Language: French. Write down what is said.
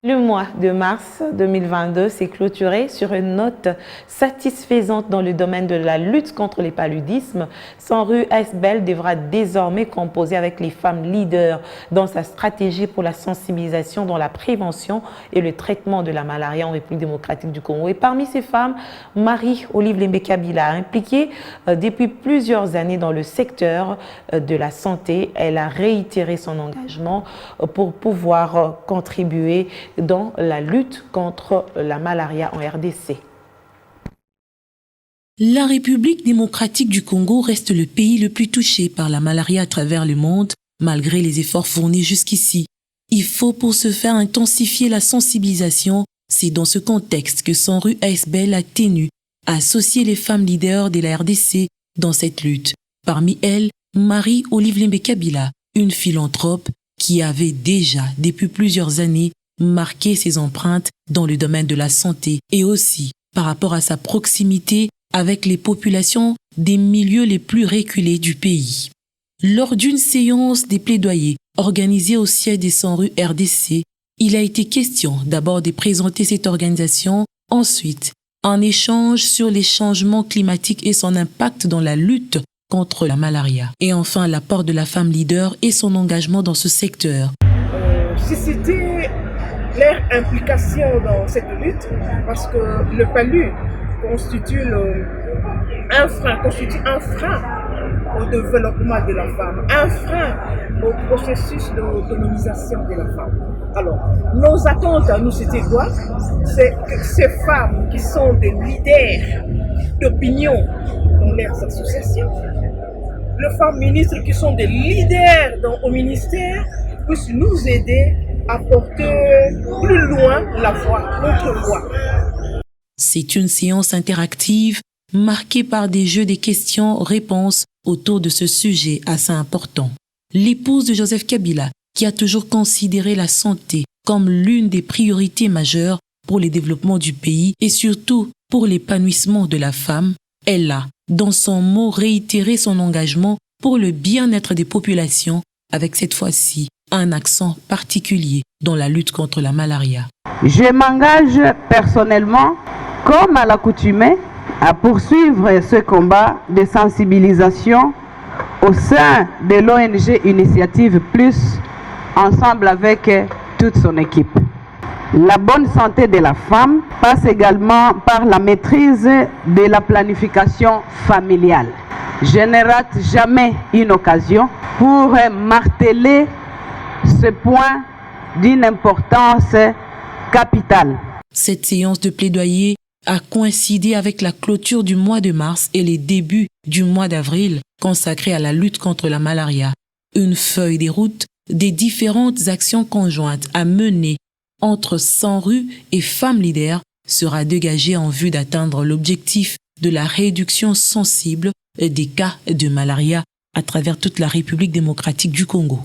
Le mois de mars 2022 s'est clôturé sur une note satisfaisante dans le domaine de la lutte contre les paludismes. Sanru Aisbel devra désormais composer avec les femmes leaders dans sa stratégie pour la sensibilisation dans la prévention et le traitement de la malaria en République démocratique du Congo. Et parmi ces femmes, Marie-Olive Lembe-Kabila, impliquée depuis plusieurs années dans le secteur de la santé, elle a réitéré son engagement pour pouvoir contribuer dans la lutte contre la malaria en RDC. La République démocratique du Congo reste le pays le plus touché par la malaria à travers le monde, malgré les efforts fournis jusqu'ici. Il faut pour ce faire intensifier la sensibilisation. C'est dans ce contexte que Sanru Aisbel a tenu à associer les femmes leaders de la RDC dans cette lutte. Parmi elles, Marie-Olive Lembe-Kabila, une philanthrope qui avait déjà, depuis plusieurs années, marqué ses empreintes dans le domaine de la santé et aussi par rapport à sa proximité avec les populations des milieux les plus reculés du pays. Lors d'une séance des plaidoyers organisée au siège des Sanru RDC, il a été question d'abord de présenter cette organisation, ensuite un échange sur les changements climatiques et son impact dans la lutte contre la malaria, et enfin l'apport de la femme leader et son engagement dans ce secteur. Susciter leur implication dans cette lutte, parce que le palu constitue un frein au développement de la femme, un frein au processus d'autonomisation de la femme. Alors, nos attentes à nous, c'était quoi? C'est que ces femmes qui sont des leaders d'opinion dans leurs associations, les femmes ministres qui sont des leaders au ministère, puissent nous aider à porter plus loin notre voix. C'est une séance interactive marquée par des jeux de questions-réponses autour de ce sujet assez important. L'épouse de Joseph Kabila, qui a toujours considéré la santé comme l'une des priorités majeures pour le développement du pays et surtout pour l'épanouissement de la femme, elle a, dans son mot, réitéré son engagement pour le bien-être des populations, avec cette fois-ci un accent particulier dans la lutte contre la malaria. Je m'engage personnellement, comme à l'accoutumée, à poursuivre ce combat de sensibilisation au sein de l'ONG Initiative Plus, ensemble avec toute son équipe. La bonne santé de la femme passe également par la maîtrise de la planification familiale. Je ne rate jamais une occasion pour marteler ce point d'une importance capitale. Cette séance de plaidoyer a coïncidé avec la clôture du mois de mars et les débuts du mois d'avril consacré à la lutte contre la malaria. Une feuille de route des différentes actions conjointes à mener entre Sanru et femmes leaders sera dégagée en vue d'atteindre l'objectif de la réduction sensible des cas de malaria à travers toute la République démocratique du Congo.